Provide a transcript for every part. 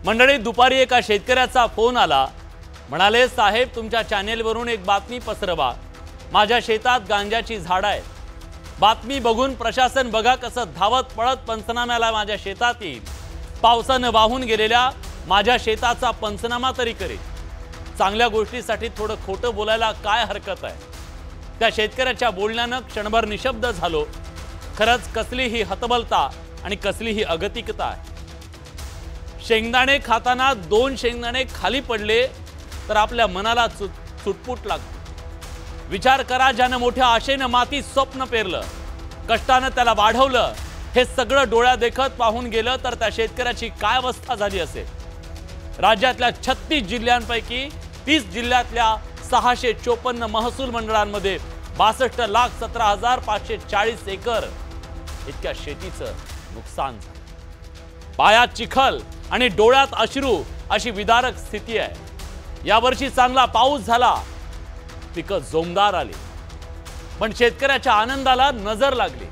मंडळी, दुपारी एका शेतकऱ्याचा फोन आला. म्हणाले, साहेब तुमच्या चॅनेलवरून एक बातमी पसरवा. माझ्या शेतात गांजाची झाडं आहेत. बातमी बघून प्रशासन बघा कसं धावत पळत पंचनाम्याला माझ्या शेतात येईल. पावसानं वाहून गेलेल्या माझ्या शेताचा पंचनामा तरी करेल. चांगल्या गोष्टीसाठी थोडं खोटं बोलायला काय हरकत आहे. त्या शेतकऱ्याच्या बोलण्यानं क्षणभर निशब्द झालो. खरंच कसली ही हतबलता आणि कसली ही अगतिकता आहे. शेंगदाणे खाताना 2 शेंगदाणे खाली पडले तर आपल्या मनाला चुटपुट लागते. विचार करा, ज्यानं मोठ्या आशेनं मातीत स्वप्न पेरलं, कष्टानं त्याला वाढवलं, हे सगळं डोळ्या देखत पाहून गेलं तर त्या शेतकऱ्याची काय अवस्था झाली असेल. राज्यातल्या 36 जिल्ह्यांपैकी 30 जिल्ह्यातल्या 654 महसूल मंडळांमध्ये 62,17,540 एकर इतक्या शेतीचं नुकसान झालं. पायात चिखल आणि डोळ्यात अश्रू अशी विदारक स्थिती आहे. यावर्षी चांगला पाऊस झाला, पिकं जोमदार आली, पण शेतकऱ्याच्या आनंदाला नजर लागली.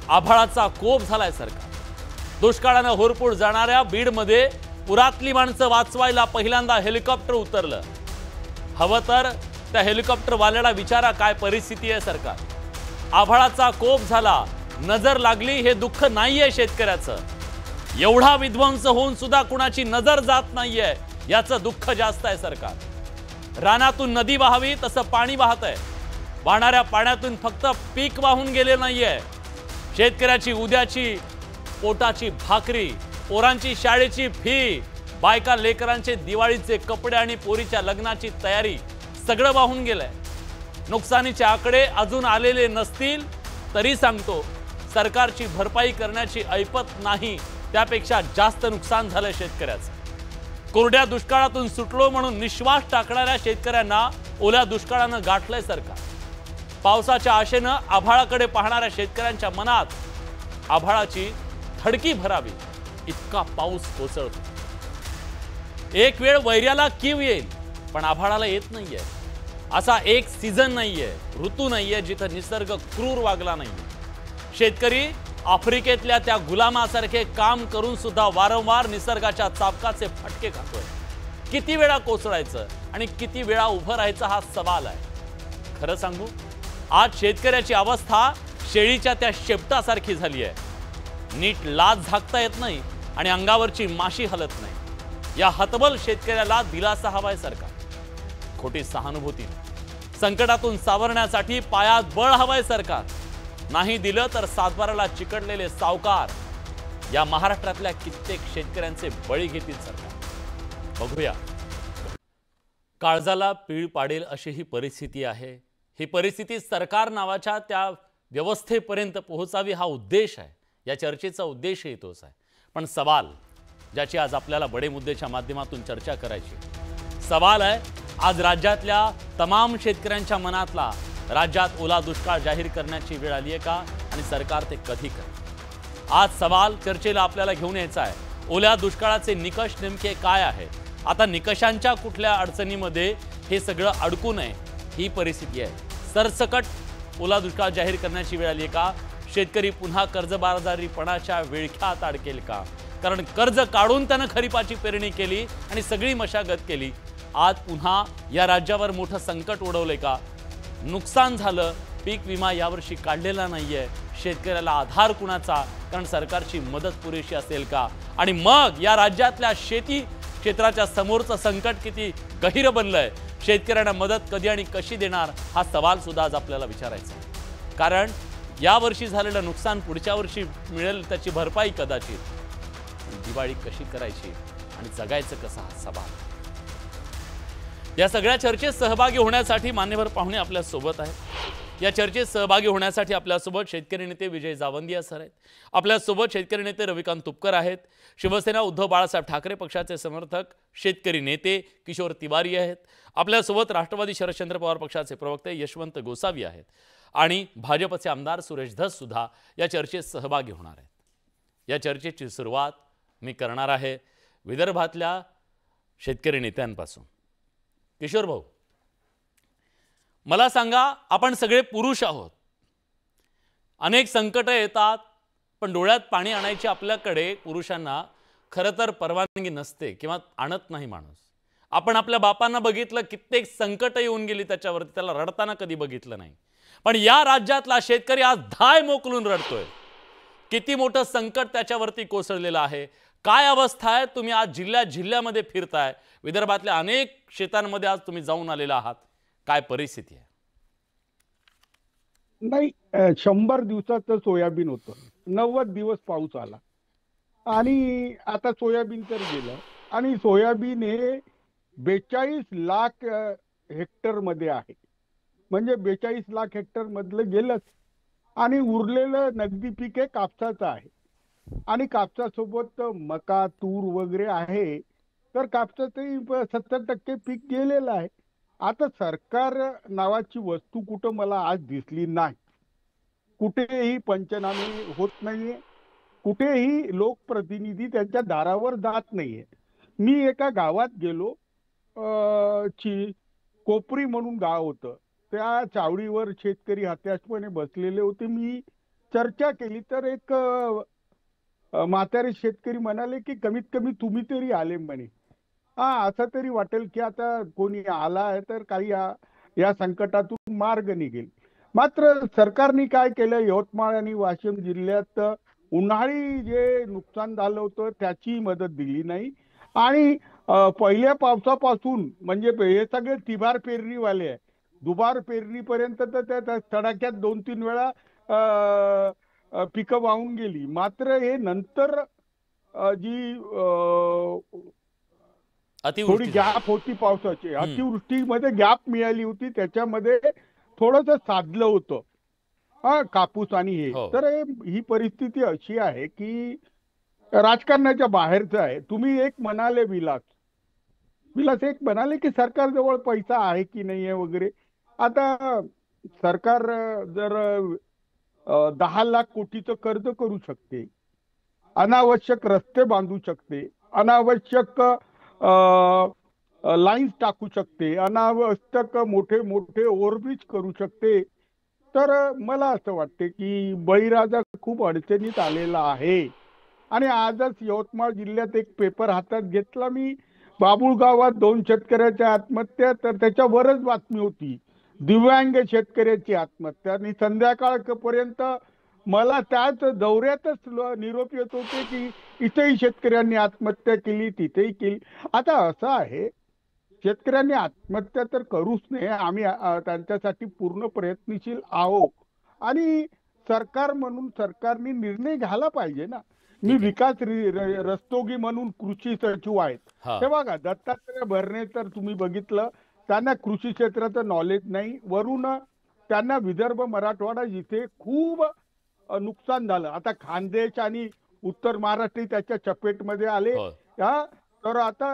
आभाळाचा कोप झालाय सरकार. दुष्काळानं होरपूळ जाणाऱ्या बीडमध्ये पुरातली माणसं वाचवायला पहिल्यांदा हेलिकॉप्टर उतरलं. हवं तर त्या हेलिकॉप्टरवाल्याला विचारा काय परिस्थिती आहे सरकार. आभाळाचा कोप झाला, नजर लागली, हे दुःख नाहीये शेतकऱ्याचं. एवढा विध्वंस होऊन सुद्धा कुणाची नजर जात नाहीये, याचं दुःख जास्त आहे सरकार. रानातून नदी वाहावी तसं पाणी वाहत आहे. वाहणाऱ्या पाण्यातून फक्त पीक वाहून गेले नाहीये. शेतकऱ्याची उद्याची पोटाची भाकरी, पोरांची शाळेची फी, बायका लेकरांचे दिवाळीचे कपडे आणि पोरीच्या लग्नाची तयारी सगळं वाहून गेलंय. नुकसानीचे आकडे अजून आलेले नसतील तरी सांगतो, सरकारची भरपाई करण्याची ऐपत नाही, त्यापेक्षा जास्त नुकसान झालं शेतकऱ्याचं. कोरड्या दुष्काळातून सुटलो म्हणून निश्वास टाकणाऱ्या शेतकऱ्यांना ओल्या दुष्काळानं गाठलंय सरकार. पावसाच्या आशेनं आभाळाकडे पाहणाऱ्या शेतकऱ्यांच्या मनात आभाळाची धडकी भरावी इतका पाऊस कोसळतो. एक वेळ वैर्याला कीव येईल, पण आभाळाला येत नाहीये. असा एक सीझन नाहीये, ऋतू नाहीये जिथं निसर्ग क्रूर वागला नाहीये. शेतकरी आफ्रिकेतल्या त्या गुलामासारखे काम करून सुद्धा वारंवार निसर्गाच्या चाबकाचे फटके खातोय. किती वेळा कोसळायचं आणि किती वेळा उभं राहायचं हा सवाल आहे. खरं सांगू, आज शेतकऱ्याची अवस्था शेळीच्या त्या शेपटासारखी झाली आहे. नीट लाज झाकता येत नाही आणि अंगावरची माशी हलत नाही. या हतबल शेतकऱ्याला दिलासा हवाय सरकार. खोटी सहानुभूती, संकटातून सावरण्यासाठी पायात बळ हवाय सरकार. नाही दिलं तर सातबाराला चिकटलेले सावकार या महाराष्ट्रातल्या कित्येक शेतकऱ्यांचे बळी घेतील सरकार. बघूया. काळजाला पीळ पाडेल अशी ही परिस्थिती आहे. ही परिस्थिती सरकार नावाच्या त्या व्यवस्थेपर्यंत पोहोचावी हा उद्देश आहे. या चर्चेचा उद्देशही तोच आहे. पण सवाल ज्याची आज आपल्याला बडे मुद्देच्या माध्यमातून चर्चा करायची, सवाल आहे आज राज्यातल्या तमाम शेतकऱ्यांच्या मनातला, राज्यात ओला दुष्काळ जाहीर करण्याची वेळ आली आहे का आणि सरकार ते कधी करेल. आज सवाल चर्चेला आपल्याला घेऊन यायचा आहे. ओल्या दुष्काळाचे निकष नेमके काय आहेत. आता निकषांच्या कुठल्या अडचणीमध्ये हे सगळं अडकू नये ही परिस्थिती आहे. सरसकट ओला दुष्काळ जाहीर करण्याची वेळ आली आहे का. शेतकरी पुन्हा कर्जबाजारीपणाच्या विळख्यात अडकेल का. कारण कर्ज काढून त्यानं खरीपाची पेरणी केली आणि सगळी मशागत केली. आज पुन्हा या राज्यावर मोठं संकट ओढवलंय का. नुकसान झालं, पीक विमा यावर्षी काढलेला नाहीये. शेतकऱ्याला आधार कुणाचा, कारण सरकारची मदत पुरेशी असेल का. आणि मग या राज्यातल्या शेती क्षेत्राच्या समोरचं संकट किती गहिर बनलंय. शेतकऱ्यांना मदत कधी आणि कशी देणार हा सवाल सुद्धा आज आपल्याला विचारायचा आहे. कारण यावर्षी झालेलं नुकसान पुढच्या वर्षी मिळेल त्याची भरपाई कदाचित, दिवाळी कशी करायची आणि जगायचं कसं हा सवाल. या सगळ्या चर्चेत सहभागी होण्यासाठी मान्यवर पाहुणे आपल्या सोबत आहेत. या चर्चेत सहभागी होण्यासाठी आपल्यासोबत शेतकरी नेते विजय जावंदिया सर आहेत. आपल्यासोबत शेतकरी नेते रविकांत तुपकर आहेत. शिवसेना उद्धव बाळासाहेब ठाकरे पक्षाचे समर्थक शेतकरी नेते किशोर तिवारी आहेत. आपल्यासोबत राष्ट्रवादी शरदचंद्र पवार पक्षाचे प्रवक्ते यशवंत गोसावी आहेत. आणि भाजपचे आमदार सुरेश धस सुद्धा या चर्चेत सहभागी होणार आहेत. या चर्चेची सुरुवात मी करणार आहे विदर्भातल्या शेतकरी नेत्यांपासून. किशोर भाऊ, मला सांगा, आपण सगळे पुरुष आहोत. अनेक संकट येतात, पण डोळ्यात पाणी आणायची आपल्याकडे पुरुषांना खरं तर परवानगी नसते किंवा आणत नाही माणूस. आपण आपल्या बापांना बघितलं, कित्येक संकट येऊन गेली त्याच्यावरती, त्याला रडताना कधी बघितलं नाही. पण या राज्यातला शेतकरी आज धाय मोकलून रडतोय. किती मोठं संकट त्याच्यावरती कोसळलेलं आहे, काय अवस्था आहे. तुम्ही आज जिल्ह्यामध्ये फिरताय, विदर्भातल्या अनेक शेतांमध्ये आज तुम्ही जाऊन आलेला आहात, काय परिस्थिती आहे? नाही, 100 दिवसाचं सोयाबीन होतं, 90 दिवस पाऊस आला आणि आता सोयाबीन तर गेलं. आणि सोयाबीन हे 42 लाख हेक्टर मध्ये आहे, म्हणजे 42 लाख हेक्टर मधलं गेलंच. आणि उरलेलं नगदी पीक हे कापसाचं आहे. आणि कापसासोबत मका, तूर वगैरे आहे. तर कापसाचंही 70% पीक गेलेलं आहे. आता सरकार नावाची वस्तू कुठं मला आज दिसली नाही. कुठेही पंचनामे होत नाहीये, कुठेही लोकप्रतिनिधी त्यांच्या दारावर जात नाहीये. मी एका गावात गेलो, कोपरी म्हणून गाव होतं. त्या चावडीवर शेतकरी हताशपणे बसलेले होते. मी चर्चा केली तर एक म्हातारे शेतकरी म्हणाले की कमीत कमी तुम्ही तरी आले म्हणे. असं तरी वाटेल की आता कोणी आला आहे तर काही या संकटातून मार्ग निघेल. मात्र सरकारने काय केलं, यवतमाळ आणि वाशिम जिल्ह्यात उन्हाळी जे नुकसान झालं होतं त्याची मदत दिली नाही. आणि पहिल्या पावसापासून म्हणजे हे सगळे तिबार पेरणीवाले आहे, दुबार पेरणीपर्यंत तर त्या तडाख्यात 2-3 वेळा पिकं वाहून गेली. मात्र हे नंतर जी थोडी गॅप होती पावसाची, अतिवृष्टीमध्ये गॅप मिळाली होती, त्याच्यामध्ये थोडंसं साधलं होतं कापूस आणि हे. तर ही परिस्थिती अशी आहे की राजकारणाच्या बाहेरचं आहे. तुम्ही एक म्हणाले विलास एक म्हणाले की सरकारजवळ पैसा आहे की नाही आहे वगैरे. आता सरकार जर 10 लाख कोटीचं कर्ज करू शकते, अनावश्यक रस्ते बांधू शकते, अनावश्यक लाईन्स टाकू शकते, अनावश्यक मोठे मोठे ओव्हरब्रिज करू शकते, तर मला असं वाटते की बळीराजा खूप अडचणीत आलेला आहे. आणि आजच यवतमाळ जिल्ह्यात एक पेपर हातात घेतला मी, बाबुळ गावात 2 शेतकऱ्याच्या आत्महत्या, तर त्याच्यावरच बातमी होती दिव्यांग शेतकऱ्याची आत्महत्या. आणि संध्याकाळपर्यंत मला त्याच दौऱ्यातच निरोप येत होते की इथेही शेतकऱ्यांनी आत्महत्या केली, तिथेही केली. आता असं आहे, शेतकऱ्यांनी आत्महत्या तर करूच नये, आम्ही त्यांच्यासाठी पूर्ण प्रयत्नशील आहोत. आणि सरकार म्हणून सरकारने निर्णय घ्यायला पाहिजे ना. मी विकास रस्तोगी म्हणून कृषी सचिव आहेत. हे बघा, दत्तात्रय भरणे तर तुम्ही बघितलं, त्यांना कृषी क्षेत्राचं नॉलेज नाही. वरून त्यांना विदर्भ मराठवाडा जिथे खूप नुकसान झालं, आता खानदेश आणि उत्तर महाराष्ट्र त्याच्या चपेटमध्ये आले. तर आता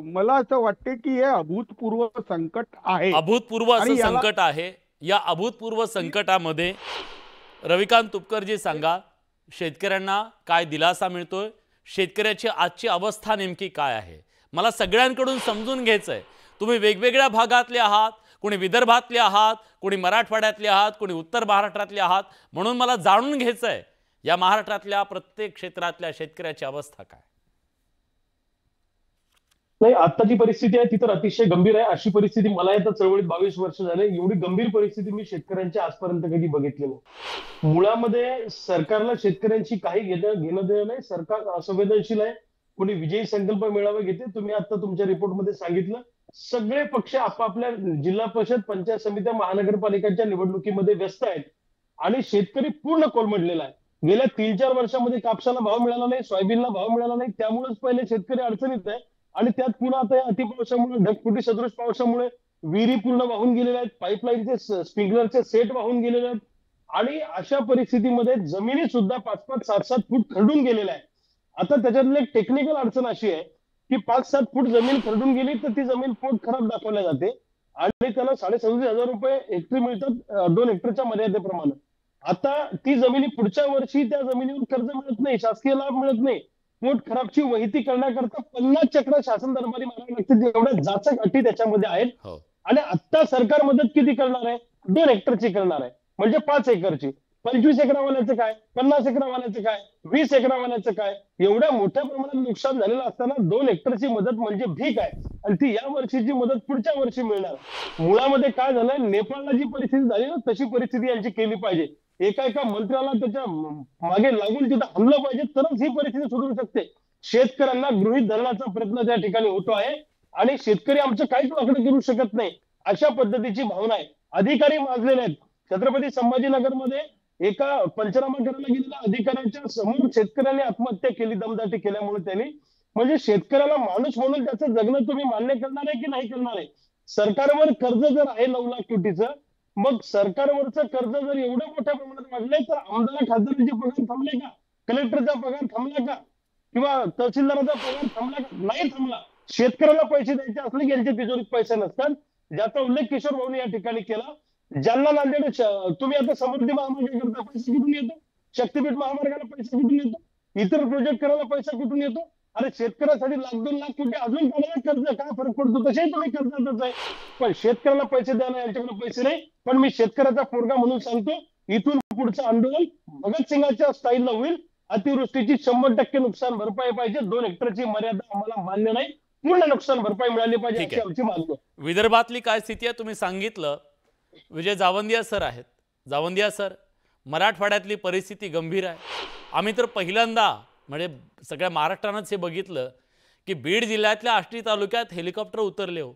मला असं वाटते की हे अभूतपूर्व संकट आहे, अभूतपूर्व असं संकट आहे. या अभूतपूर्व संकटामध्ये रविकांत तुपकरजी सांगा, शेतकऱ्यांना काय दिलासा मिळतोय, शेतकऱ्याची आजची अवस्था नेमकी काय आहे? मला सगळ्यांकडून समजून घ्यायचंय. तुम्ही वेगवेगळ्या भागातले आहात, कोणी विदर्भातले आहात, कोणी मराठवाड्यातले आहात, कोणी उत्तर महाराष्ट्रातले आहात, म्हणून मला जाणून घ्यायचंय या महाराष्ट्रातल्या प्रत्येक क्षेत्रातल्या शेतकऱ्याची अवस्था काय. नाही, आत्ताची परिस्थिती आहे ती तर अतिशय गंभीर आहे. अशी परिस्थिती मला येतं चळवळीत 22 वर्ष झाले, एवढी गंभीर परिस्थिती मी शेतकऱ्यांच्या आजपर्यंत कधी बघितली नाही. मुळामध्ये सरकारला शेतकऱ्यांशी काही घेणं देणं नाही. सरकार असंवेदनशील आहे. कोणी विजयी संकल्प मेळावे घेते. तुम्ही आता तुमच्या रिपोर्टमध्ये सांगितलं, सगळे पक्ष आपापल्या जिल्हा परिषद, पंचायत समित्या, महानगरपालिकांच्या निवडणुकीमध्ये व्यस्त आहेत आणि शेतकरी पूर्ण कोलमडलेला आहे. गेल्या 3-4 वर्षामध्ये कापसाला भाव मिळाला नाही, सोयाबीनला भाव मिळाला नाही, त्यामुळेच पहिले शेतकरी अडचणीत आहे. आणि त्यात पुन्हा आता अतिपावसामुळे, ढगफुटी सदृश पावसामुळे विहिरी पूर्ण वाहून गेलेल्या आहेत, पाईपलाईनचे स्प्रिंकलरचे सेट वाहून गेलेले आहेत. आणि अशा परिस्थितीमध्ये जमिनी सुद्धा 5-5, 7-7 फूट खरडून गेलेल्या आहेत. आता त्याच्यातली एक टेक्निकल अडचण अशी आहे की 5-7 फूट जमीन खरडून गेली तर ती जमीन पोट खराब दाखवल्या जाते आणि त्याला 27,500 रुपये हेक्टरी मिळतात 2 हेक्टरच्या मर्यादेप्रमाणे. आता ती जमिनी पुढच्या वर्षी त्या जमिनीवर कर्ज मिळत नाही, शासकीय लाभ मिळत नाही. पोट खराबची वहिती करण्याकरता 50 चक्र शासन दरबारी मारावी लागते, एवढ्या जाचक अटी त्याच्यामध्ये आहेत. आणि आता सरकार मदत किती करणार आहे? 2 हेक्टरची करणार आहे, म्हणजे 5 एकरची. 25 एकरावाल्याचं काय, 50 एकरावाल्याचं काय, 20 एकरावाल्याचं काय? एवढ्या मोठ्या प्रमाणात नुकसान झालेलं असताना 2 हेक्टरची मदत म्हणजे भीक आहे, आणि ती या वर्षीची मदत पुढच्या वर्षी मिळणार. मुळामध्ये काय झालंय, नेपाळला जी परिस्थिती झाली ना तशी परिस्थिती यांची केली पाहिजे. एका मंत्र्याला त्याच्या मागे लागून तिथं हमलं पाहिजे, तरच ही परिस्थिती सुधारू शकते. शेतकऱ्यांना गृहीत धरण्याचा प्रयत्न त्या ठिकाणी होतो आहे, आणि शेतकरी आमचं काहीच वाकडं करू शकत नाही अशा पद्धतीची भावना आहे. अधिकारी माजलेले आहेत. छत्रपती संभाजीनगरमध्ये एका पंचनामा करायला गेलेल्या अधिकाऱ्यांच्या समोर शेतकऱ्यांनी आत्महत्या केली दमदाटी केल्यामुळे. त्यांनी म्हणजे शेतकऱ्याला माणूस म्हणून त्याचं जगणं तुम्ही मान्य करणार आहे की नाही करणार आहे? सरकारवर कर्ज जर आहे 9 लाख कोटीचं, मग सरकारवरचं कर्ज जर एवढ्या मोठ्या प्रमाणात वाढलंय तर आमदार खासदारांचे पगार थांबले का? कलेक्टरचा पगार थांबला का? किंवा तहसीलदाराचा पगार थांबला का? नाही थांबला. शेतकऱ्याला पैसे द्यायचे असले की यांच्या तिजोरीत पैसे नसतात, ज्याचा उल्लेख किशोर भाऊने या ठिकाणी केला. जालना नांदेड तुम्ही आता समृद्धी महामार्गाकरता पैसे कुठून येतो? शक्तीपीठ महामार्गाला पैसे कुठून येतो? इतर प्रोजेक्ट करायला पैसा कुठून येतो? अरे शेतकऱ्यासाठी 1-2 लाख कोटी अजून काढायला कर्ज, काय फरक पडतो? तसेही तुम्ही कर्जातच आहे, पण शेतकऱ्याला पैसे द्यायला यांच्याकडे पैसे नाही. पण मी शेतकऱ्याचा पोरगा म्हणून सांगतो, इथून पुढचं आंदोलन भगतसिंगाच्या स्टाईलला होईल. अतिवृष्टीची 100% नुकसान भरपाई पाहिजे. 2 हेक्टरची मर्यादा आम्हाला मान्य नाही. पूर्ण नुकसान भरपाई मिळाली पाहिजे अशी आमची मागणी आहे. विदर्भातली काय स्थिती आहे तुम्ही सांगितलं. विजय जावंदिया सर आहेत. जावंदिया सर, मराठवाड्यातली परिस्थिती गंभीर आहे. आम्ही तर पहिल्यांदा म्हणजे सगळ्या महाराष्ट्रानंच हे बघितलं की बीड जिल्ह्यातल्या आष्टी तालुक्यात हेलिकॉप्टर उतरले हो.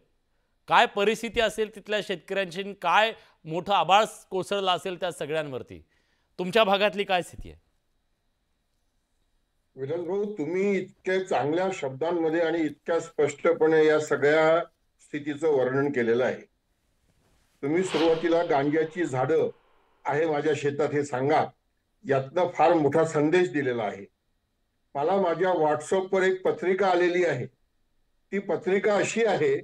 काय परिस्थिती असेल तिथल्या शेतकऱ्यांची, काय मोठं आभाळ कोसळलं असेल त्या सगळ्यांवरती. तुमच्या भागातली काय स्थिती आहे? विलास भाऊ, तुम्ही इतक्या चांगल्या शब्दांमध्ये आणि इतक्या स्पष्टपणे या सगळ्या स्थितीचं वर्णन केलेलं आहे. तुम्ही सुरुवातीला गांजाची झाडं आहे माझ्या शेतात हे सांगा, यातनं फार मोठा संदेश दिलेला आहे. मला माझ्या व्हॉट्सअपवर एक पत्रिका आलेली आहे. ती पत्रिका अशी आहे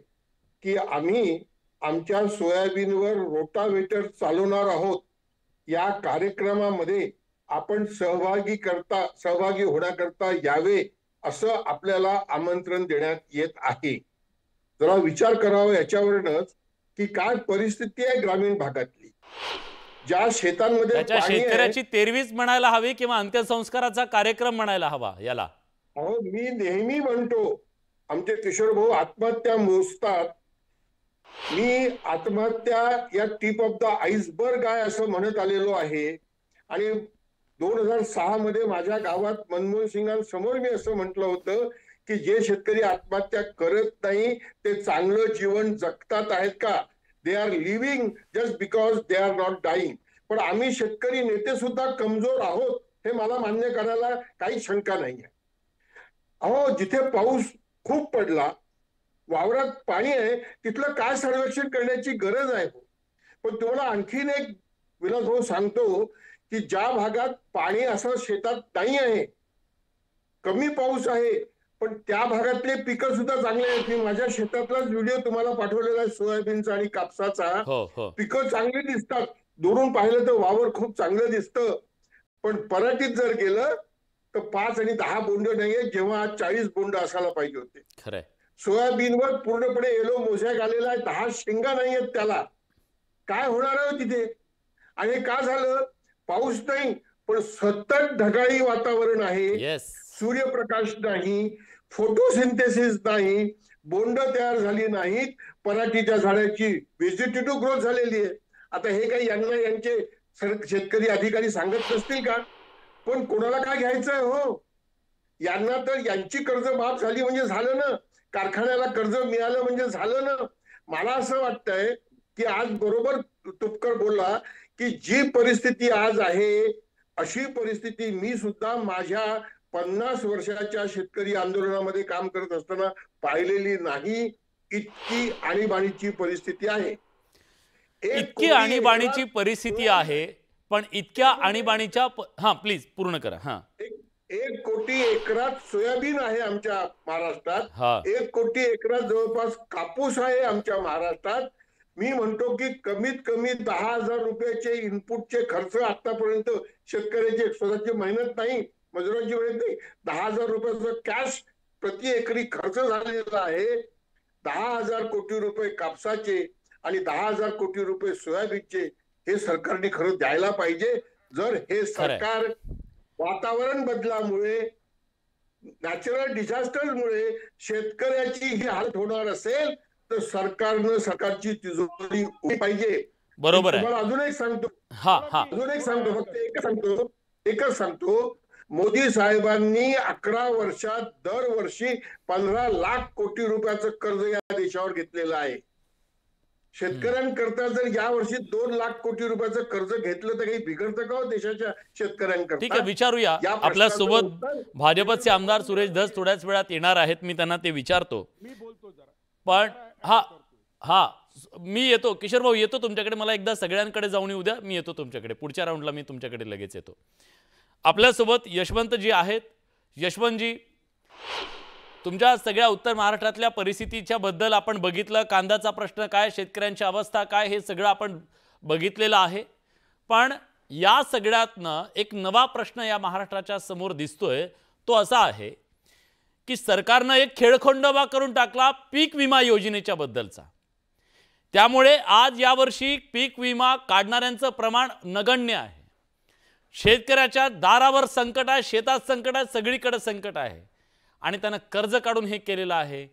की आम्ही आमच्या सोयाबीनवर रोटावेटर चालवणार आहोत. या कार्यक्रमामध्ये आपण सहभागी होण्याकरता यावे असं आपल्याला आमंत्रण देण्यात येत आहे. जरा विचार करावा याच्यावरच की काय परिस्थिती आहे ग्रामीण भागातली. ज्या शेतांमध्ये शेतकऱ्याची तेरवीच म्हणायला हवी किंवा अंत्यसंस्काराचा कार्यक्रम म्हणायला हवा याला. अहो, मी नेहमी म्हणतो आमचे किशोर भाऊ आत्महत्या मोजतात. मी आत्महत्या या टिप ऑफ द आईसबर्ग आहे असं म्हणत आलेलो आहे. आणि 2006 मध्ये माझ्या गावात मनमोहन सिंगांसमोर मी असं म्हटलं होतं की जे शेतकरी आत्महत्या करत नाही ते चांगलं जीवन जगतात आहेत का? They are living just because they are not dying. पण आम्ही शेतकरी नेते सुद्धा कमजोर आहोत हे मला मान्य करायला काही शंका नाही आहे. अहो, जिथे पाऊस खूप पडला, वावरात पाणी आहे, तिथलं काय सर्वेक्षण करण्याची गरज आहे. पण तुम्हाला आणखीन एक विलास भाऊ सांगतो की ज्या भागात पाणी असं शेतात नाही आहे, कमी पाऊस आहे, पण त्या भागातले पिकं सुद्धा चांगले आहेत. मी माझ्या शेतातलाच व्हिडिओ तुम्हाला पाठवलेला आहे सोयाबीनचा आणि कापसाचा. पिकं चांगली दिसतात, दुरून पाहिलं तर वावर खूप चांगलं दिसतं. पण पराठीत जर गेलं तर 5 आणि 10 बोंड नाहीये, जेव्हा आज 40 बोंड असायला पाहिजे होते. खरंय. सोयाबीनवर पूर्णपणे येलो मोझॅक आलेला आहे, 10 शेंगा नाहीयेत त्याला. काय होणार आहे तिथे? आणि का झालं? पाऊस नाही, पण सतत ढगाळी वातावरण आहे. सूर्यप्रकाश नाही, फोटोसिंथेसिस नाही, बोंड तयार झाली नाहीत, पराठीच्या झाडाची व्हेजिटेटिव्ह ग्रोथ झालेली आहे. आता हे काही यांचे शेतकरी अधिकारी सांगत नसतील का? पण कोणाला काय घ्यायचंय हो? यांना तर यांची कर्ज माफ झाली म्हणजे झालं ना, कारखान्याला कर्ज मिळालं म्हणजे झालं ना. मला असं वाटतंय की आज बरोबर तुपकर बोलला की जी परिस्थिती आज आहे अशी परिस्थिती मी सुद्धा माझ्या 50 वर्षाच्या शेतकरी आंदोलनामध्ये काम करत असताना पाहिलेली नाही. इतकी आणीबाणीची परिस्थिती आहे. इतकी आणीबाणीची परिस्थिती आहे. पण इतक्या आणीबाणीच्या प्लीज पूर्ण करा. 1 कोटी एकरात सोयाबीन आहे आमच्या महाराष्ट्रात. 1 कोटी एकरात जवळपास कापूस आहे आमच्या महाराष्ट्रात. मी म्हणतो की कमीत कमी 10,000 रुपयाचे इनपुटचे खर्च आतापर्यंत शेतकऱ्याची स्वतःची मेहनत नाही, मजुरांची मेहनत नाही, 10,000 रुपयाचा कॅश प्रति एकरी खर्च झालेला आहे. 10,000 कोटी रुपये कापसाचे आणि 10,000 कोटी रुपये सोयाबीनचे हे सरकारने खरं द्यायला पाहिजे. जर हे सरकार वातावरण बदलामुळे, नॅचरल डिझास्टरमुळे शेतकऱ्याची ही हालत होणार असेल तर सरकारची तिजोरी उभी पाहिजे. बरोबर आहे. तुम्हाला अजून एक सांगतो फक्त एकच सांगतो. मोदी साहेबांनी 11 वर्षात दरवर्षी 15 लाख कोटी रुपयाचं कर्ज या देशावर घेतलेलं आहे. शेतकऱ्यांकरता जर या वर्षी 2 लाख कोटी रुपयाचं कर्ज घेतलं तर काही बिघडतं का हो देशाच्या शेतकऱ्यांकरता? ठीक आहे, विचारूया. आपल्या सोबत भाजपचे आमदार सुरेश धस थोड्याच वेळात येणार आहेत, मी त्यांना ते विचारतो. मी बोलतो जरा पण मी येतो, किशोर भाऊ येतो तुमच्याकडे. मला एकदा सगळ्यांकडे जाऊन येऊ द्या, मी येतो तुमच्याकडे. पुढच्या राऊंडला मी तुमच्याकडे लगेच येतो. आपल्यासोबत यशवंतजी आहेत. यशवंतजी, तुमच्या सगळ्या उत्तर महाराष्ट्रातल्या परिस्थितीच्या बद्दल आपण बघितलं. कांद्याचा प्रश्न काय, शेतकऱ्यांची अवस्था काय, हे सगळं आपण बघितलेलं आहे. पण या सगळ्यातनं एक नवा प्रश्न या महाराष्ट्राच्या समोर दिसतोय. तो असा आहे की सरकारनं एक खेळखंडोबा करून टाकला पीक विमा योजनेच्या बद्दलचा. त्यामुळे आज यावर्षी पीक विमा काढणाऱ्यांचं प्रमाण नगण्य आहे. शेतकऱ्याच्या दारावर संकट आहे, शेतात संकट आहे, सगळीकडे संकट आहे आणि त्यानं कर्ज काढून हे केलेलं आहे.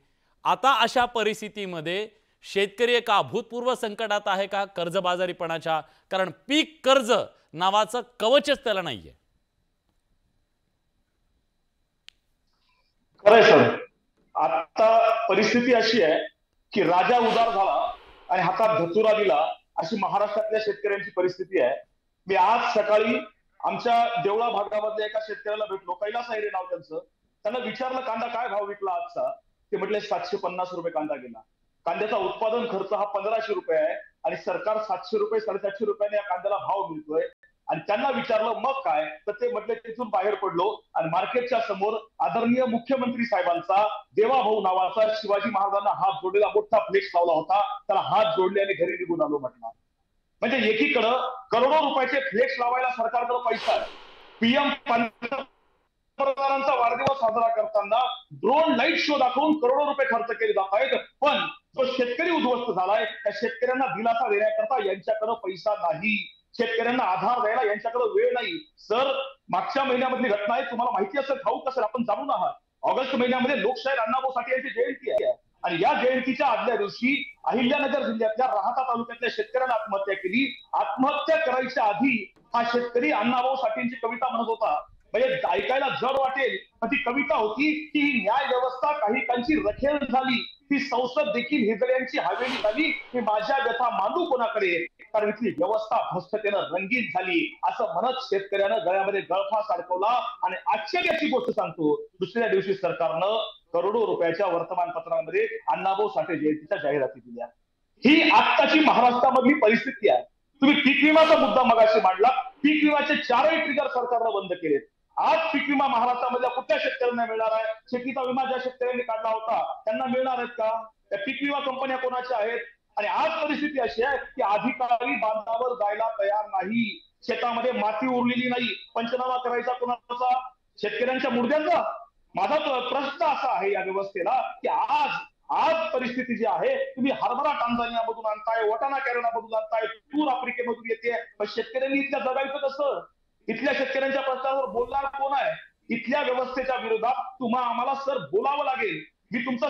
आता अशा परिस्थितीमध्ये शेतकरी एका अभूतपूर्व संकटात आहे का कर्जबाजारीपणाच्या? कारण पीक कर्ज नावाचं कवचच त्याला नाहीये. खरंय सर. आता परिस्थिती अशी आहे की राजा उदार झाला आणि हातात धतुरा दिला, अशी महाराष्ट्रातल्या शेतकऱ्यांची परिस्थिती आहे. मी आज सकाळी आमच्या देवळा भागामधल्या एका शेतकऱ्याला भेटलो, कैलास आहे रे नाव त्यांचं. त्यांना विचारलं कांदा काय भाव विकला आजचा. ते म्हटले 750 रुपये कांदा गेला. कांद्याचा उत्पादन खर्च हा 1500 रुपये आहे आणि सरकार 700 रुपये 750 रुपयाने या कांद्याला भाव मिळतोय. आणि त्यांना विचारलं मग काय, तर ते म्हटले तिथून बाहेर पडलो आणि मार्केटच्या समोर आदरणीय मुख्यमंत्री साहेबांचा देवाभाऊ नावाचा शिवाजी महाराजांना हात जोडलेला मोठा फ्लेक्स लावला होता. त्याला हात जोडले आणि घरी निघून आलो म्हटलं. म्हणजे एकीकडं करोडो रुपयाचे फ्लेक्स लावायला सरकारकडे पैसा आहे. पीएम पंतप्रधानांचा वाढदिवस साजरा करताना ड्रोन लाईट शो दाखवून करोडो रुपये खर्च केले जात आहेत. पण जो शेतकरी उद्ध्वस्त झालाय त्या शेतकऱ्यांना दिलासा देण्याकरता यांच्याकडे पैसा नाही. शेतकऱ्यांना आधार द्यायला यांच्याकडे वेळ नाही. सर, मागच्या महिन्यामधली घटना आहे, तुम्हाला माहिती असेल, ठाऊक असेल, आपण जाणून आहात. ऑगस्ट महिन्यामध्ये लोकशाहीर अण्णाभाऊ साठे यांची जयंती आहे आणि या जयंतीच्या आदल्या दिवशी अहिल्यानगर जिल्ह्यातल्या राहाता तालुक्यातल्या शेतकऱ्यांना आत्महत्या केली. आत्महत्या करायच्या आधी हा शेतकरी अण्णाभाऊ साठेंची कविता म्हणत होता. म्हणजे ऐकायला जड वाटेल, पण ती कविता होती की ही न्याय व्यवस्था काही कांची रखेल झाली, ती संसद देखील हिजड्यांची हवेली झाली, मी माझ्या व्यथा मांडू कोणाकडे, कारण इथली व्यवस्था भ्रष्टतेनं रंगीत झाली, असं म्हणत शेतकऱ्यानं गळ्यामध्ये गळफास अडकवला. आणि आश्चर्याची गोष्ट सांगतो, दुसऱ्या दिवशी सरकारनं करोडो रुपयाच्या वर्तमानपत्रांमध्ये अण्णाभाऊ साठे जयंतीच्या जाहिराती दिल्या. ही आत्ताची महाराष्ट्रामधली परिस्थिती आहे. तुम्ही पीक विमाचा मुद्दा मगाशी मांडला. पीक विम्याचे 4ही ट्रिगर सरकारनं बंद केलेत. आज पीक विमा महाराष्ट्रामधल्या कुठल्या शेतकऱ्यांना मिळणार आहे? शेतीचा विमा ज्या शेतकऱ्यांनी काढला होता त्यांना मिळणार आहेत का? त्या पीक विमा कंपन्या कोणाच्या आहेत? आणि आज परिस्थिती अशी आहे की अधिकारी बांधावर जायला तयार नाही. शेतामध्ये माती उरलेली नाही. पंचनामा करायचा कोणाचा? शेतकऱ्यांच्या मुर्द्यांचा. माझा प्रश्न असा आहे या व्यवस्थेला की आज परिस्थिती जी आहे, तुम्ही हरभरा टांझानियामधून आणताय, वटाणा कॅनडामधून आणताय, तूर आफ्रिकेमधून येते, पण शेतकऱ्यांनी इथल्या जगायचं कसं? इथल्या शेतकऱ्यांच्या प्रश्नावर बोलणार कोण आहे? इथल्या व्यवस्थेच्या विरोधात तुम्हाला आम्हाला सर बोलावं लागेल. मी तुमचा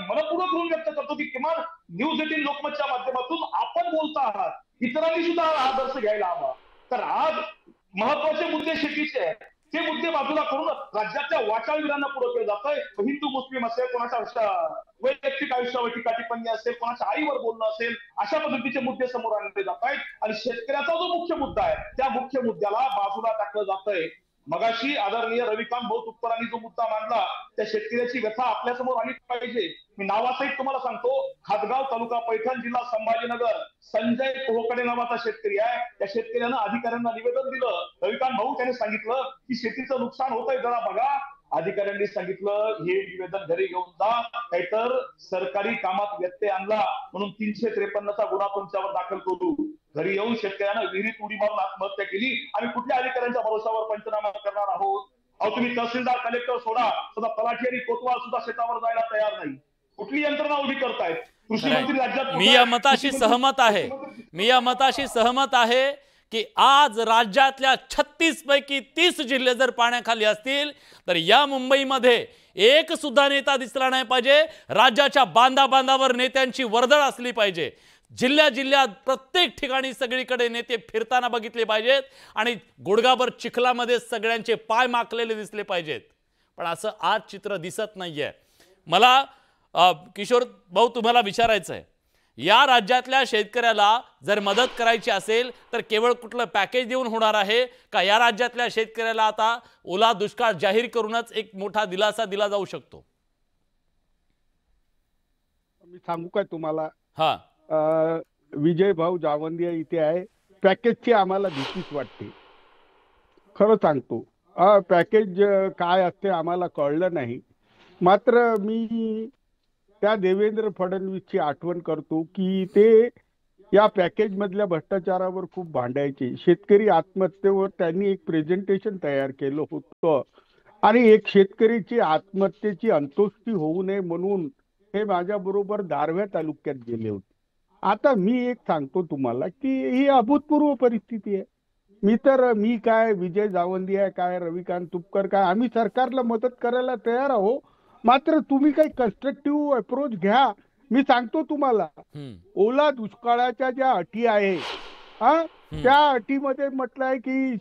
मनपूर्वक ऋण व्यक्त करतो की किमान न्यूज 18 लोकमतच्या माध्यमातून आपण बोलता आहात, इतरांनी सुद्धा आदर्श घ्यायला हवा. तर आज महत्वाचे मुद्दे शेतीचे आहेत, ते मुद्दे बाजूला करून राज्यातल्या वाटाळवीरांना पुढे केलं जातंय. हिंदू मुस्लिम असेल, कोणाच्या वैयक्तिक आयुष्यावर टीका टिप्पणी असेल, कोणाच्या आईवर बोलणं असेल, अशा पद्धतीचे मुद्दे समोर आणले जात आहेत. आणि शेतकऱ्याचा जो मुख्य मुद्दा आहे त्या मुख्य मुद्द्याला बाजूला टाकलं जातंय. मगाशी आदरणीय रविकांत भाऊ तुपकरांनी जो मुद्दा मांडला, त्या शेतकऱ्याची व्यथा आपल्या समोर आली पाहिजे. मी नावासहित तुम्हाला सांगतो, खातगाव तालुका पैठण जिल्हा संभाजीनगर, संजय कोहकडे नावाचा शेतकरी आहे. त्या शेतकऱ्यानं अधिकाऱ्यांना निवेदन दिलं. रविकांत भाऊ त्याने सांगितलं की शेतीचं नुकसान होतंय, जरा बघा. अधिकाऱ्यांनी सांगितलं हे निवेदन घरी घेऊन जा, नाहीतर सरकारी कामात व्यत्यय आणला म्हणून 353चा गुन्हा तुमच्यावर दाखल करू. घरी येऊन शेतकऱ्यानं विहिरीत उडी मारून आत्महत्या केली. आम्ही कुठल्या अधिकाऱ्यांच्या भरोशावर पंचनामा करणार आहोत? अहो, तुम्ही तहसीलदार कलेक्टर सोडा, सुद्धा तलाठी आणि कोतवाल सुद्धा शेतावर जायला तयार नाही. कुठली यंत्रणा उभी करतायत? कृषी मंत्री राज्यात मी या मताशी सहमत आहे की आज राज्यातल्या 36 पैकी 30 जिल्हे जर पाण्याखाली असतील तर या मुंबईमध्ये एक सुद्धा नेता दिसला नाही पाहिजे। राज्याच्या बांधाबांधावर नेत्यांची वर्दळ असली पाहिजे। जिल्ह्यात प्रत्येक ठिकाणी सगळीकडे नेते फिरताना बघितले पाहिजेत आणि गुडघाभर चिखलामध्ये सगळ्यांचे पाय माखलेले दिसले पाहिजेत। पण असं आज चित्र दिसत नाहीये। मला किशोर भाऊ तुम्हाला विचारायचं आहे, या राज्यातल्या शेतकऱ्याला जर मदत करायची असेल तर केवळ कुठलं पॅकेज देऊन होणार आहे का या राज्यातल्या शेतकऱ्याला आता ओला दुष्काळ जाहीर करूनच एक मोठा दिलासा दिला जाऊ शकतो? मी सांगू काय तुम्हाला, हा विजय भाऊ जावंदिया इथे आहे, पॅकेजची आम्हाला भीतीच वाटते, खरं सांगतो। पॅकेज काय असते आम्हाला कळलं नाही। मात्र मी त्या देवेंद्र फडणवीसची आठवण करतो की ते या पॅकेज मधल्या भ्रष्टाचारावर खूप भांडायचे। शेतकरी आत्महत्येवर त्यांनी एक प्रेझेंटेशन तयार केलं होतं आणि एक शेतकरीची आत्महत्येची अंत्येष्टी होऊ नये म्हणून हे माझ्या बरोबर दारव्हा तालुक्यात गेले होते। आता मी एक सांगतो तुम्हाला की ही अभूतपूर्व परिस्थिती आहे। मी काय, विजय जावंदिया काय, रविकांत तुपकर काय, आम्ही सरकारला मदत करायला तयार आहो। मात्र तुम्ही काही कन्स्ट्रक्टिव्ह अप्रोच घ्या। मी सांगतो तुम्हाला, ओला दुष्काळाच्या ज्या अटी आहे त्या अटीमध्ये म्हटलंय की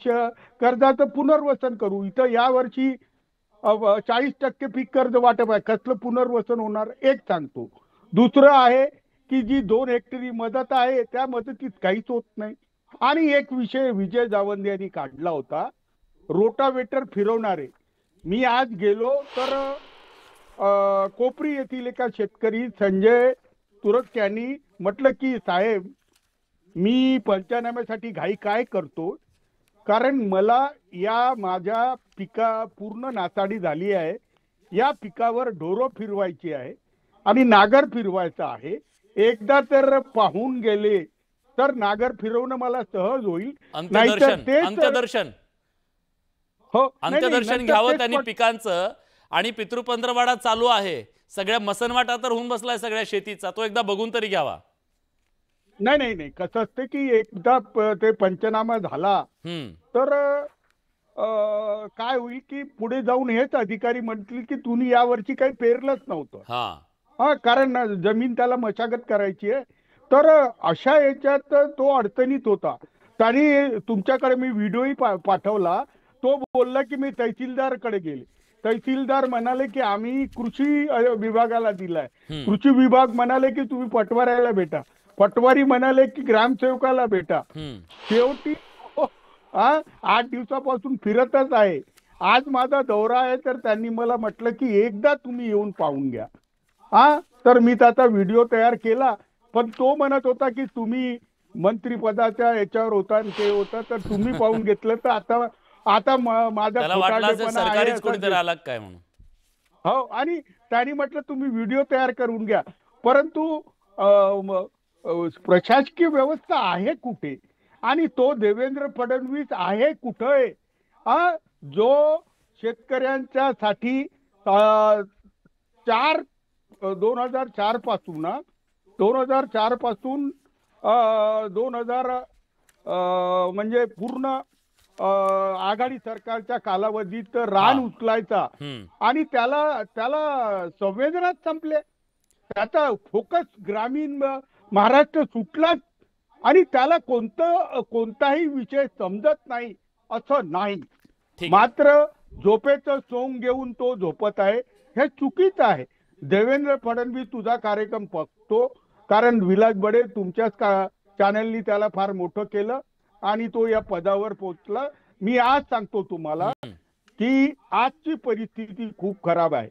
कर्जाचं पुनर्वसन करू। इथं यावर्षी 40% पीक कर्ज वाटप आहे, कसलं पुनर्वसन होणार एक सांगतो। दुसरं आहे की जी 2 हेक्टरी मदत आहे त्या मदतीत काहीच होत नाही। आणि एक विषय विजय जावंदियांनी काढला होता, रोटावेटर फिरवणारे। मी आज गेलो तर कोपरी येथील एका शेतकरी संजय तुरक यांनी म्हटलं की साहेब, मी पंचनाम्यासाठी घाई काय करतो, कारण मला या माझ्या पूर्ण नासाडी झाली आहे, या पिकावर ढोरं फिरवायची आहे आणि नागर फिरवायचा आहे। एकदा तर पाहून गेले तर नागर फिरवणं मला सहज होईल, नाहीतर अंत्यदर्शन घ्यावं त्यांनी पिकांचं। आणि पितृपंधरवाडा चालू आहे, सगळ्या मसनवाटा तर होऊन बसलाय सगळ्या शेतीचा, तो एकदा बघून तरी घ्यावा। नाही कसं असते की एकदा ते पंचनामा झाला तर काय होईल की पुढे जाऊन हेच अधिकारी म्हणतील की तुम्ही यावर्षी काही पेरलंच नव्हतं, कारण जमीन त्याला मशागत करायची आहे। तर अशा याच्यात तो अडचणीत होता। त्यांनी तुमच्याकडे मी व्हिडिओही पाठवला, तो बोलला की मी तहसीलदारकडे गेले, तहसीलदार म्हणाले की आम्ही कृषी विभागाला दिलाय, कृषी विभाग म्हणाले की तुम्ही पटवाऱ्याला भेटा, पटवारी म्हणाले की ग्रामसेवकाला भेटा। शेवटी 8 दिवसापासून फिरतच आहे। आज माझा दौरा आहे तर त्यांनी मला म्हटलं की एकदा तुम्ही येऊन पाहून घ्या। तर मी त्याचा व्हिडिओ तयार केला, पण तो म्हणत होता की तुम्ही मंत्रिपदाच्या याच्यावर होता आणि ते होता तर तुम्ही पाहून घेतलं तर आता माझा कोणीतरी आला काय म्हणून। हो, आणि त्यांनी म्हटलं तुम्ही व्हिडिओ तयार करून घ्या, परंतु प्रशासकीय व्यवस्था आहे कुठे आणि तो देवेंद्र फडणवीस आहे कुठे, जो शेतकऱ्यांच्या साठी 2004 पासून 2000 म्हणजे पूर्ण आघाडी सरकारच्या कालावधीत रान उचलायचा आणि त्याला संवेदनाच संपले, त्याचा फोकस ग्रामीण महाराष्ट्र सुटलाच आणि त्याला कोणताही विषय समजत नाही असं नाही। मात्र झोपेचं सोंग घेऊन तो झोपत आहे, हे चुकीचं आहे। देवेंद्र फडणवीस तुझा कार्यक्रम बघतो, कारण विलास बडे तुमच्याच चॅनलनी त्याला फार मोठं केलं आणि तो या पदावर पोहोचला। मी आज सांगतो तुम्हाला की आजची परिस्थिती खूप खराब आहे।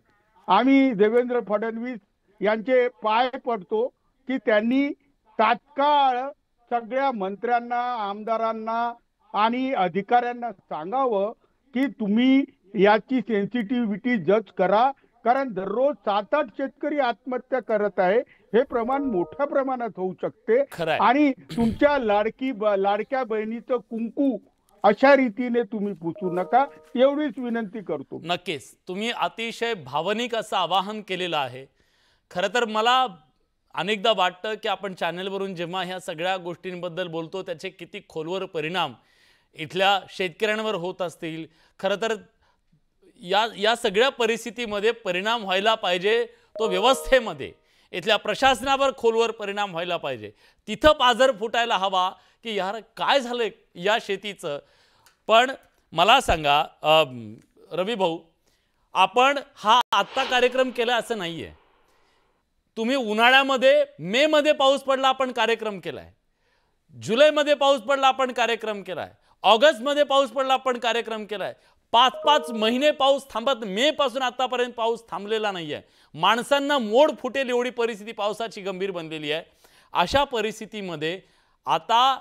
आम्ही देवेंद्र फडणवीस यांचे पाय पडतो की त्यांनी तात्काळ सगळ्या मंत्र्यांना, आमदारांना आणि अधिकाऱ्यांना सांगावं की तुम्ही याची सेन्सिटिव्हिटी जज करा, कारण दररोज 7-8 शेतकरी आत्महत्या करत आहे, हे प्रमाण मोठ्या प्रमाणात होऊ शकते आणि तुमच्या लाडक्या बहिणीचं कुंकू अशा रीतीने तुम्ही पुसू नका, एवढीच विनंती करतो। नक्कीच तुम्ही अतिशय भावनिक असं आवाहन केलेलं आहे। खरं तर मला अनेकदा वाटतं की आपण चॅनलवरून जेव्हा ह्या सगळ्या गोष्टींबद्दल बोलतो त्याचे किती खोलवर परिणाम इथल्या शेतकऱ्यांवर होत असतील. खरं तर या सगळ्या परिस्थितीमध्ये परिणाम व्हायला पाहिजे तो व्यवस्थेमध्ये, इथल्या प्रशासनावर खोलवर परिणाम व्हायला पाहिजे. तिथं पाझर फुटायला हवा की यार काय झालं या शेतीचं. पण मला सांगा रवी भाऊ, आपण हा आत्ता कार्यक्रम केला असं नाही आहे. तुम्ही उन्हाळ्यामध्ये मे मध्ये पाऊस पडला आपण कार्यक्रम केला आहे, जुलैमध्ये पाऊस पडला आपण कार्यक्रम केला आहे, ऑगस्टमध्ये पाऊस पडला आपण कार्यक्रम केला आहे. 5-5 महिने पाऊस थांबत, मे पासून आतापर्यंत पाऊस थांबलेला नाही आहे. माणसांना मोड फुटेल एवढी परिस्थिती पावसाची गंभीर बनलेली आहे. अशा परिस्थितीमध्ये आता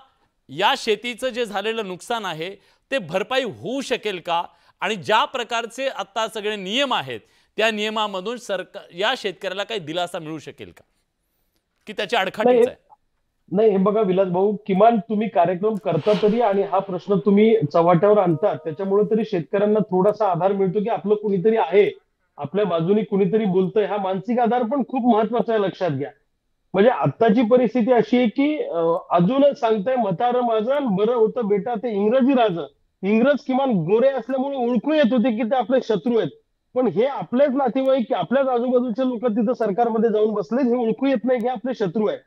या शेतीचं जे झालेलं नुकसान आहे ते भरपाई होऊ शकेल का? आणि ज्या प्रकारचे आता सगळे नियम आहेत त्या नियमामधून सरकार या शेतकऱ्याला काही दिलासा मिळू शकेल का, की त्याची अडखळीच आहे? नाही, हे बघा विलास भाऊ, किमान तुम्ही कार्यक्रम करता तरी आणि हा प्रश्न तुम्ही चव्हाट्यावर आणता, त्याच्यामुळे तरी शेतकऱ्यांना थोडासा आधार मिळतो की आपलं कुणीतरी आहे, आपल्या बाजूनी कुणीतरी बोलतंय. हा मानसिक आधार पण खूप महत्वाचा आहे, लक्षात घ्या. म्हणजे आत्ताची परिस्थिती अशी आहे की अजूनच सांगताय म्हातारं माझं बरं होतं बेटा ते इंग्रजी राज. इंग्रज किमान गोरे असल्यामुळे ओळखू येत होते की ते आपले शत्रू आहेत, पण हे आपलेच नातेवाईक की आपल्याच आजूबाजूचे लोक तिथं सरकारमध्ये जाऊन बसलेत, हे ओळखू येत नाही, हे आपले शत्रू आहे.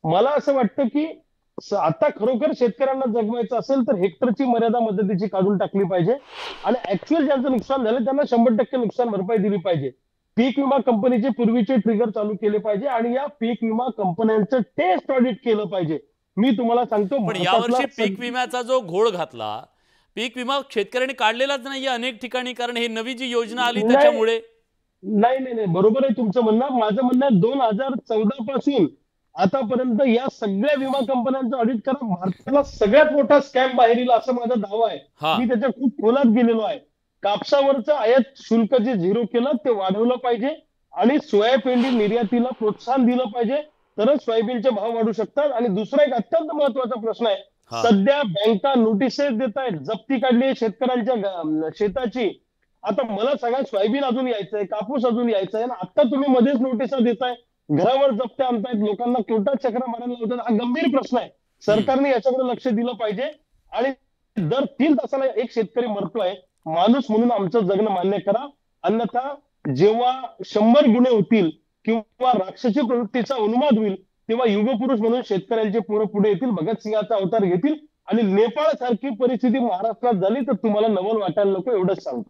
मला असं वाटतं की आता खरोखर शेतकऱ्यांना जगवायचं असेल तर हेक्टरची मर्यादा मदतीची काढून टाकली पाहिजे आणि ऍक्च्युअल ज्यांचं नुकसान झालं त्यांना 100% नुकसान भरपाई दिली पाहिजे. पीक विमा कंपनीचे पूर्वीचे ट्रिगर चालू केले पाहिजे आणि या पीक विमा कंपन्यांचं टेस्ट ऑडिट केलं पाहिजे. मी तुम्हाला सांगतो, पण यावर्षी पीक विम्याचा जो घोळ घातला, पीक विमा शेतकऱ्यांनी काढलेलाच नाहीये अनेक ठिकाणी, कारण ही नवी जी योजना आली त्याच्यामुळे. नाही, बरोबर आहे तुमचं म्हणणं. माझं म्हणणं आहे 2014 पासून आतापर्यंत या सगळ्या विमा कंपन्यांचं ऑडिट करा. भारताला सगळ्यात मोठा स्कॅम बाहेर येईल असं माझा दावा आहे. मी त्याच्या खूप खोलात गेलेलो आहे. कापसावरचं आयात शुल्क जे 0 केलं ते वाढवलं पाहिजे आणि सोयाबीन निर्यातीला प्रोत्साहन दिलं पाहिजे, तरच सोयाबीनचे भाव वाढू शकतात. आणि दुसरा एक अत्यंत महत्वाचा प्रश्न आहे, सध्या बँका नोटिसेस देत आहेत, जप्ती काढली आहे शेतकऱ्यांच्या शेताची. आता मला सांगा, सोयाबीन अजून यायचंय, कापूस अजून यायचंय, आता तुम्ही मध्येच नोटिसा देताय, घरावर जप्त्या आणतायत, लोकांना कोर्टात चक्र मारायला लावतात. हा गंभीर प्रश्न आहे. सरकारने याच्याकडे लक्ष दिलं पाहिजे. आणि दर 3 तासाला एक शेतकरी मरतोय, माणूस म्हणून आमचं जगणं मान्य करा. अन्यथा जेव्हा 100 गुन्हे होतील किंवा राक्षसी प्रवृत्तीचा उन्माद होईल तेव्हा युगपुरुष म्हणून शेतकऱ्यांचे पोरं पुढे येतील, भगतसिंगाचा अवतार घेतील आणि नेपाळ सारखी परिस्थिती महाराष्ट्रात झाली तर तुम्हाला नवल वाटायला नको, एवढंच सांगतो.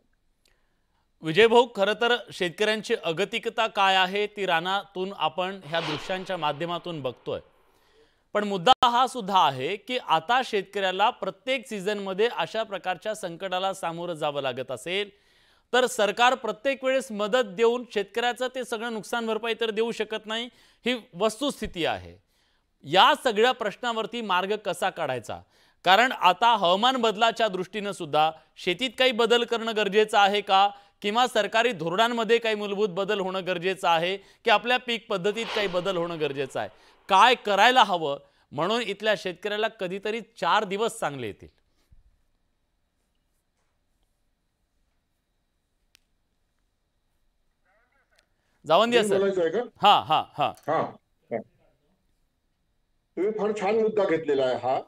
विजय भाऊ, खरं तर शेतकऱ्यांची अगतिकता काय आहे ती रानातून आपण ह्या दृश्यांच्या माध्यमातून बघतोय. पण मुद्दा हा सुद्धा आहे की आता शेतकऱ्याला प्रत्येक सीझनमध्ये अशा प्रकारच्या संकटाला सामोरं जावं लागत असेल तर सरकार प्रत्येक वेळेस मदत देऊन शेतकऱ्याचं ते सगळं नुकसान भरपाई तर देऊ शकत नाही, ही वस्तुस्थिती आहे. या सगळ्या प्रश्नावरती मार्ग कसा काढायचा? कारण आता हवामान बदलाच्या दृष्टीने सुद्धा शेतीत काही बदल करणं गरजेचं आहे का, किंवा सरकारी धोरणांमध्ये काही मूलभूत बदल होणं गरजेचं आहे, की आपल्या पीक पद्धतीत काही बदल होणं गरजेचं आहे? काय करायला हवं म्हणून इथल्या शेतकऱ्याला कधीतरी 4 दिवस चांगले येतील. जावंदिया सर. हा, तुम्ही फार छान मुद्दा घेतलेला आहे हा.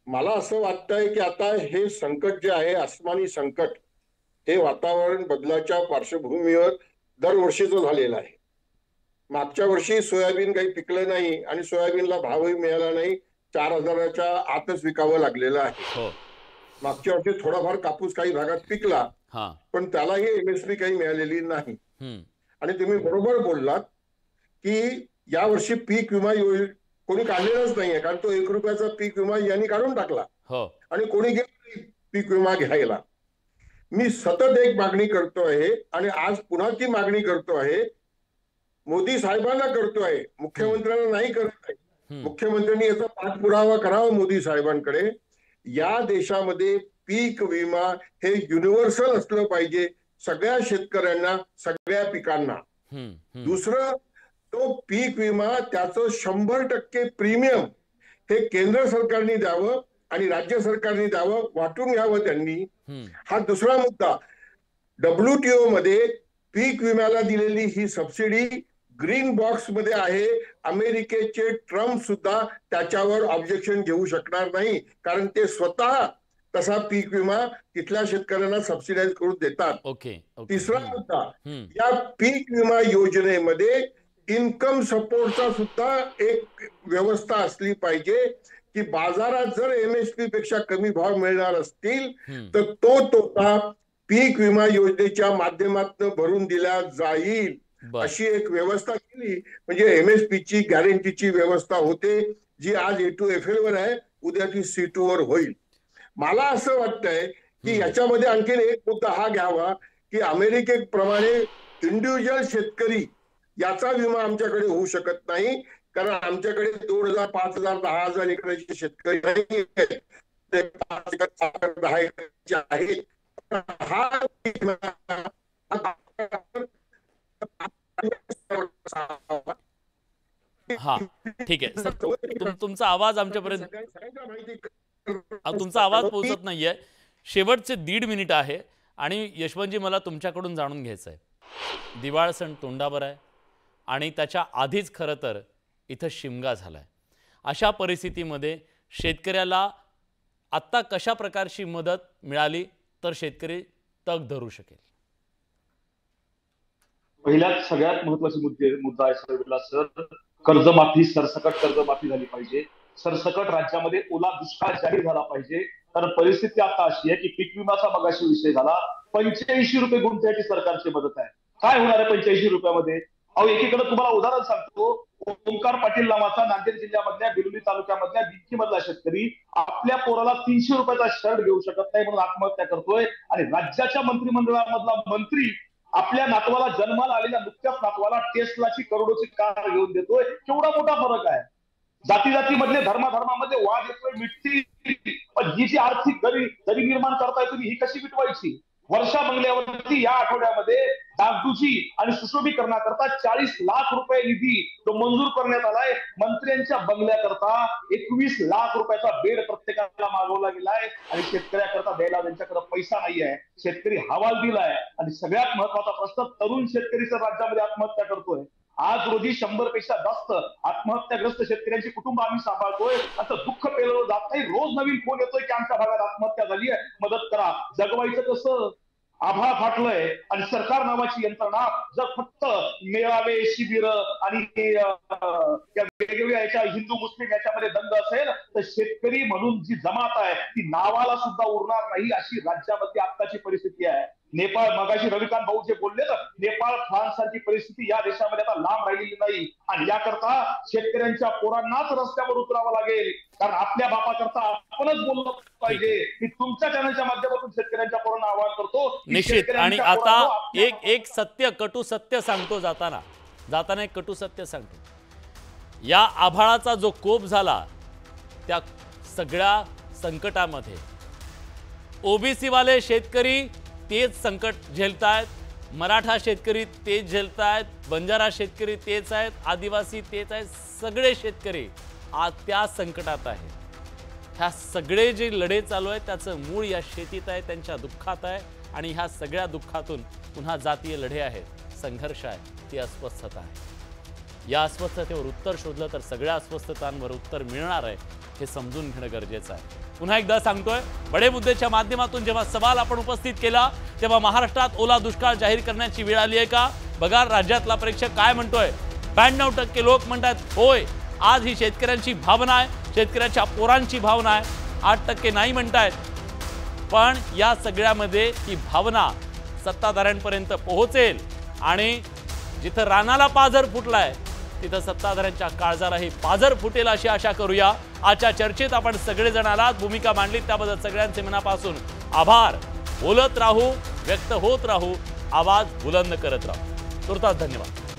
मला असं वाटतंय की आता हे संकट जे आहे, आसमानी संकट, हे वातावरण बदलाच्या पार्श्वभूमीवर दरवर्षीचं झालेलं आहे. मागच्या वर्षी सोयाबीन काही पिकलं नाही आणि सोयाबीनला भावही मिळाला नाही, 4000च्या आतच विकावं लागलेलं आहे. मागच्या वर्षी थोडाफार कापूस काही भागात पिकला, पण त्यालाही MSP काही मिळालेली नाही. आणि तुम्ही बरोबर बोललात की यावर्षी पीक विमा कोणी काढलेलाच नाहीये, कारण तो 1 रुपयाचा पीक विमा यांनी काढून टाकला आणि कोणी गेलं पीक विमा घ्यायला. मी सतत एक मागणी करतो आहे आणि आज पुन्हा ती मागणी करतो आहे, मोदी साहेबांना करतो आहे, मुख्यमंत्र्यांना नाही करत आहे. मुख्यमंत्र्यांनी याचा पाठपुरावा करावा मोदी साहेबांकडे. या देशामध्ये पीक विमा हे युनिव्हर्सल असलं पाहिजे, सगळ्या शेतकऱ्यांना, सगळ्या पिकांना. दुसरं, तो पीक विमा त्याचं 100% प्रीमियम हे केंद्र सरकारने द्यावं आणि राज्य सरकारने द्यावं, वाटून घ्यावं त्यांनी. हा दुसरा मुद्दा. WTO मध्ये पीक विम्याला दिलेली ही सबसिडी ग्रीन बॉक्स मध्ये आहे. अमेरिकेचे ट्रम्प सुद्धा त्याच्यावर ऑब्जेक्शन घेऊ शकणार नाही, कारण ते स्वतः तसा पीक विमा तिथल्या शेतकऱ्यांना सबसिडाईज करून देतात. तिसरा मुद्दा, या पीक विमा योजनेमध्ये इन्कम सपोर्टचा सुद्धा एक व्यवस्था असली पाहिजे की बाजारात जर MSP पेक्षा कमी भाव मिळणार असतील तर तो तोटा पीक विमा योजनेच्या माध्यमातून भरून दिला जाईल. अशी एक व्यवस्था केली म्हणजे MSP ची गॅरंटीची व्यवस्था होते, जी आज A2FL वर आहे, उद्या ती C2 वर होईल. मला असं वाटतंय की याच्यामध्ये आणखीन एक मुद्दा हा घ्यावा की अमेरिकेप्रमाणे इंडिव्हिज्युअल शेतकरी याचा विमा आमच्याकडे होऊ शकत नाही, कारण आमच्याकडे 2,000, 5,000, 10,000 एकराचे शेतकरी नाही, 5 एकर, 10 एकरचे आहेत. हा ठीक आहे सर, तुमचा आवाज आमच्यापर्यंत, तुमचा आवाज पोहोचत नाहीये. शेवटचे 1.5 मिनिट आहे आणि यशवंतजी मला तुमच्याकडून जाणून घ्यायचं आहे, दिवाळ सण तोंडावर आहे आणि त्याच्या आधीच खरं तर इथं शिमगा झालाय. अशा परिस्थितीमध्ये शेतकऱ्याला आत्ता कशा प्रकारची मदत मिळाली तर शेतकरी तग धरू शकेल? पहिल्यात सगळ्यात महत्वाचा मुद्दा आहे सर, कर्जमाफी, सरसकट कर्जमाफी झाली पाहिजे. सरसकट राज्यामध्ये ओला दुष्काळ जाहीर झाला पाहिजे. कारण परिस्थिती आता अशी आहे की पीक विमाचा मगाशी विषय झाला, 85 रुपये गुंठ्याची सरकारची मदत आहे. काय होणार आहे 85 रुपयामध्ये? अहो, एकीकडे तुम्हाला उदाहरण सांगतो, ओंकार पाटील नावाचा नांदेड जिल्ह्यामधल्या बिलोली तालुक्यामधल्या बिंकी मधला शेतकरी आपल्या पोराला 300 रुपयाचा शर्ट घेऊ शकत नाही म्हणून आत्महत्या करतोय, आणि राज्याच्या मंत्रिमंडळामधला मंत्री आपल्या नातवाला, जन्माला आलेल्या नुकत्याच नातवाला टेस्लाची करोडोची कार घेऊन देतोय. केवढा मोठा फरक आहे. जातीजातीमधले, धर्माधर्मामध्ये वाद येतोय, मिटती, पण ही जी आर्थिक दरी निर्माण करताय तुम्ही, ही कशी मिटवायची? वर्षा बंगल्यावरती या आठवड्यामध्ये डागडुजी आणि सुशोभीकरणाकरता 40 लाख रुपये निधी तो मंजूर करण्यात आलाय. मंत्र्यांच्या बंगल्याकरता 21 लाख रुपयाचा बेड प्रत्येकाला मागवला गेलाय आणि शेतकऱ्याकरता द्यायला त्यांच्याकडे पैसा नाही आहे. शेतकरी हवाल दिलाय आणि सगळ्यात महत्वाचा प्रश्न, तरुण शेतकरी तर राज्यामध्ये आत्महत्या करतोय. आज रोजी 100 पेक्षा जास्त आत्महत्याग्रस्त शेतकऱ्यांची कुटुंब आम्ही सांभाळतोय. असं दुःख पेलवलं जात नाही. रोज नवीन फोन येतोय की आमच्या भागात आत्महत्या झाली आहे, मदत करा. जगवायचं कसं? आभाळ फाटलंय आणि सरकार नावाची यंत्रणा जर फक्त मेळावे, शिबिर आणि वेगवेगळ्या याच्या हिंदू मुस्लिम याच्यामध्ये दंग असेल तर शेतकरी म्हणून जी जमात आहे ती नावाला सुद्धा उरणार नाही, अशी राज्यामध्ये आत्ताची परिस्थिती आहे. नेपाळ, मगाशी रविकांत भाऊ जे बोलले ना, नेपाळ, फ्रान्स सारखी परिस्थिती या देशामध्ये आता लांब राहिलेली नाही. आणि याकरता शेतकऱ्यांच्या पोरांनाच रस्त्यावर उतरावं लागेल, कारण आपल्या बापाकरता आपणच बोललं पाहिजे. मी तुमच्या चॅनलच्या माध्यमातून शेतकऱ्यांच्या पोरांना आवाहन करतो निश्चित. आणि आता एक सत्य, कटू सत्य सांगतो, जाताना एक कटू सत्य सांगतो. या आभाळाचा जो कोप झाला त्या सगळ्या संकटामध्ये ओबीसी वाले शेतकरी तेच संकट झेलतायत, मराठा शेतकरी तेच झेलतायत, बंजारा शेतकरी तेच आहेत, आदिवासी तेच आहेत, सगळे शेतकरी आज त्या संकटात आहेत. ह्या सगळे जे लढे चालू आहेत त्याचं मूळ या शेतीत आहे, त्यांच्या दुःखात आहे. आणि ह्या सगळ्या दुःखातून पुन्हा जातीय लढे आहेत, संघर्ष आहे, ती अस्वस्थता आहे. या अस्वस्थतेवर उत्तर शोधलं तर सगळ्या अस्वस्थतांवर उत्तर मिळणार आहे, हे समजून घेणं गरजेचं आहे. पुन्हा एकदा सांगतोय, बडे मुद्देच्या माध्यमातून जेव्हा सवाल आपण उपस्थित केला तेव्हा महाराष्ट्रात ओला दुष्काळ जाहीर करण्याची वेळ आली आहे का? बघा राज्यातला प्रेक्षक काय म्हणतोय. 92% लोक म्हणतात होय, आज ही शेतकऱ्यांची भावना आहे, शेतकऱ्याच्या पोरांची भावना आहे. 8% नाही म्हणतायत. पण या सगळ्यामध्ये ही भावना सत्ताधाऱ्यांपर्यंत पोहोचेल आणि जिथं रानाला पाझर फुटलाय तिथं सत्ताधाऱ्यांच्या काळजालाही पाझर फुटेल अशी आशा करूया. आजच्या चर्चेत आपण सगळेजण आलात, भूमिका मांडलीत, त्याबद्दल सगळ्यांचे मनापासून आभार. बोलत राहू, व्यक्त होत राहू, आवाज बुलंद करत राहू. तुर्तास धन्यवाद.